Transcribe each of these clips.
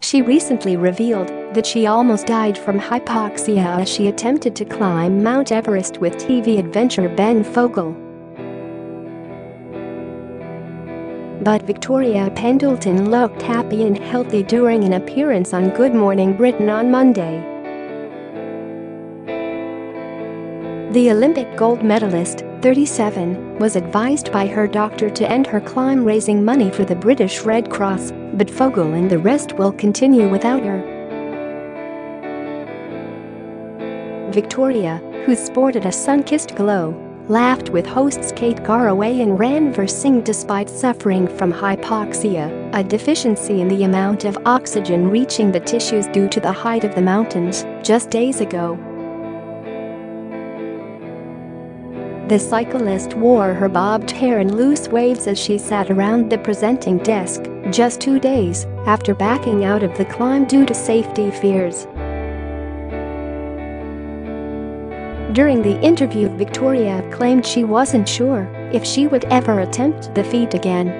She recently revealed that she almost died from hypoxia as she attempted to climb Mount Everest with TV adventurer Ben Fogle.But Victoria Pendleton looked happy and healthy during an appearance on Good Morning Britain on Monday. The Olympic gold medalist, 37, was advised by her doctor to end her climb raising money for the British Red Cross, but Fogle and the rest will continue without her. Victoria, who sported a sun-kissed glow, laughed with hosts Kate Garraway and Ranvir Singh despite suffering from hypoxia, a deficiency in the amount of oxygen reaching the tissues due to the height of the mountains, just days ago. The cyclist wore her bobbed hair in loose waves as she sat around the presenting desk, just 2 days after backing out of the climb due to safety fears. During the interview, Victoria claimed she wasn't sure if she would ever attempt the feat again.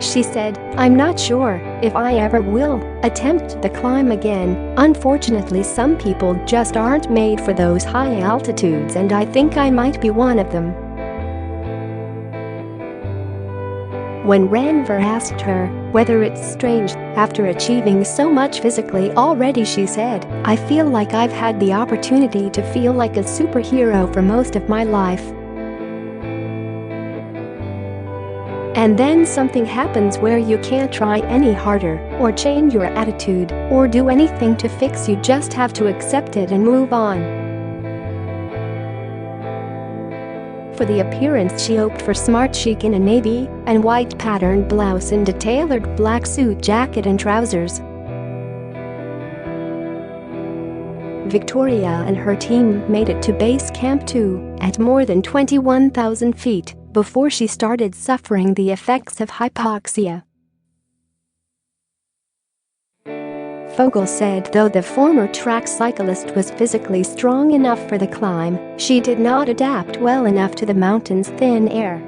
She said, "I'm not sure if I ever will attempt the climb again. Unfortunately, some people just aren't made for those high altitudes, and I think I might be one of them." When Ranvir asked her whether it's strange after achieving so much physically already, she said, "I feel like I've had the opportunity to feel like a superhero for most of my life. And then something happens where you can't try any harder or change your attitude or do anything to fix, you just have to accept it and move on." For the appearance, she opted for smart chic in a navy and white patterned blouse and a tailored black suit jacket and trousers. Victoria and her team made it to Base Camp 2 at more than 21,000 feet before she started suffering the effects of hypoxia. Fogle said though the former track cyclist was physically strong enough for the climb, she did not adapt well enough to the mountain's thin air.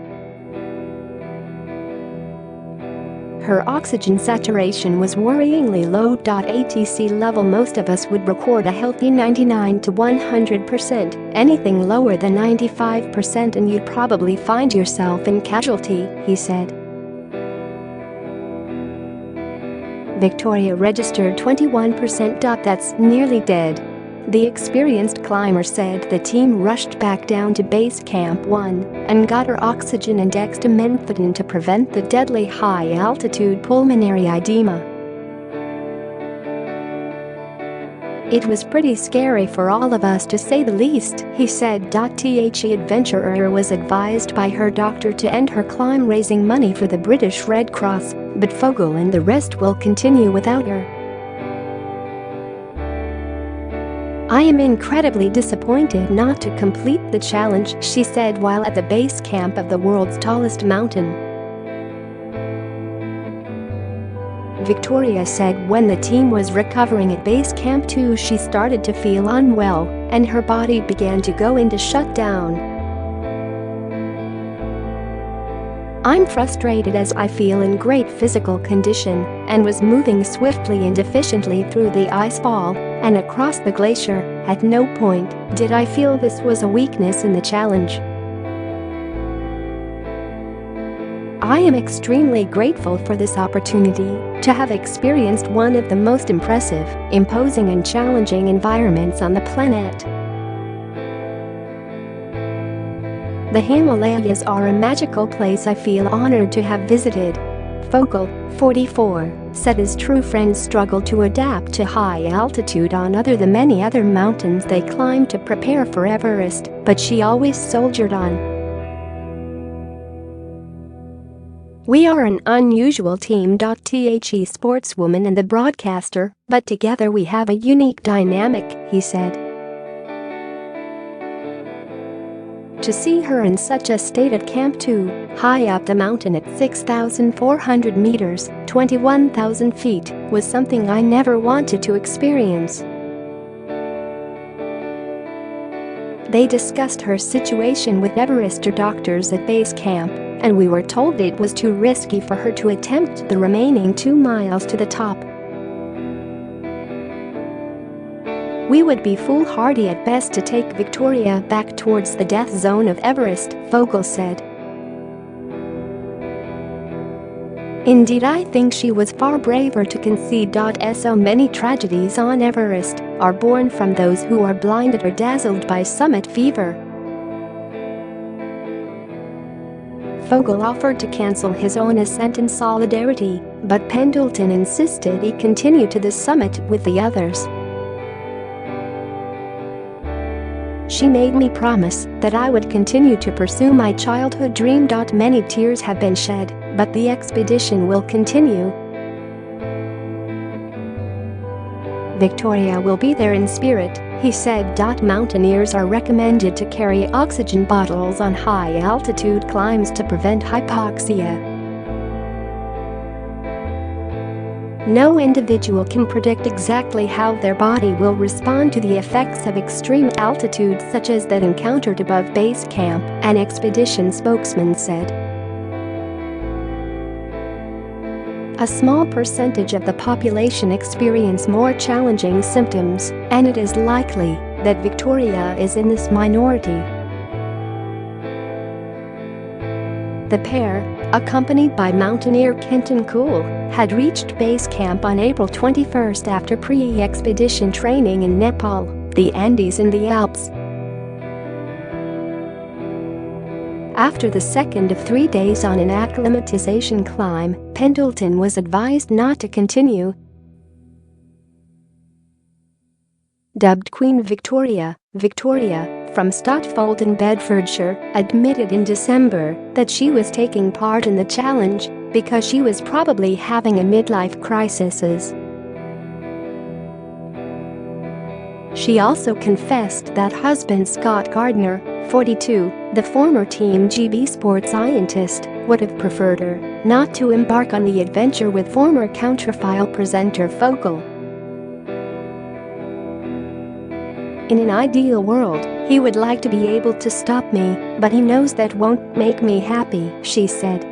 Her oxygen saturation was worryingly low.At sea level. Most of us would record a healthy 99 to 100%, anything lower than 95% and you'd probably find yourself in casualty, he said. Victoria registered 21%. That's nearly dead. The experienced climber said the team rushed back down to Base Camp 1 and got her oxygen and dextamenthadone to prevent the deadly high-altitude pulmonary edema. "It was pretty scary for all of us, to say the least," he said. The adventurer was advised by her doctor to end her climb raising money for the British Red Cross, but Fogle and the rest will continue without her. "I am incredibly disappointed not to complete the challenge," she said while at the base camp of the world's tallest mountain. Victoria said when the team was recovering at Base Camp 2 she started to feel unwell and her body began to go into shutdown. "I'm frustrated as I feel in great physical condition and was moving swiftly and efficiently through the icefall and across the glacier. At no point did I feel this was a weakness in the challenge. I am extremely grateful for this opportunity to have experienced one of the most impressive, imposing and challenging environments on the planet. The Himalayas are a magical place I feel honored to have visited." Fogle, 44, said his true friends struggled to adapt to high altitude on the many other mountains they climbed to prepare for Everest, but she always soldiered on. "We are an unusual team." The sportswoman and the broadcaster, but together we have a unique dynamic, he said. To see her in such a state at Camp 2, high up the mountain at 6,400 meters, 21,000 feet, was something I never wanted to experience. They discussed her situation with Everest doctors at base camp, and we were told it was too risky for her to attempt the remaining 2 miles to the top. We would be foolhardy at best to take Victoria back towards the death zone of Everest, Fogle said. Indeed, I think she was far braver to concede. So many tragedies on Everest are born from those who are blinded or dazzled by summit fever. Fogle offered to cancel his own ascent in solidarity, but Pendleton insisted he continue to the summit with the others. She made me promise that I would continue to pursue my childhood dream. Many tears have been shed, but the expedition will continue. Victoria will be there in spirit, he said. Mountaineers are recommended to carry oxygen bottles on high-altitude climbs to prevent hypoxia. No individual can predict exactly how their body will respond to the effects of extreme altitude such as that encountered above base camp, an expedition spokesman said. A small percentage of the population experience more challenging symptoms, and it is likely that Victoria is in this minority. The pair, accompanied by mountaineer Kenton Cool, had reached base camp on April 21 after pre-expedition training in Nepal, the Andes and the Alps. After the second of 3 days on an acclimatization climb, Pendleton was advised not to continue. Dubbed Queen Victoria, Victoria, from Stotfold in Bedfordshire, admitted in December that she was taking part in the challenge because she was probably having a midlife crisis. She also confessed that husband Scott Gardner, 42, the former Team GB sports scientist, would have preferred her not to embark on the adventure with former Counterfile presenter Fogle. In an ideal world, he would like to be able to stop me, but he knows that won't make me happy, she said.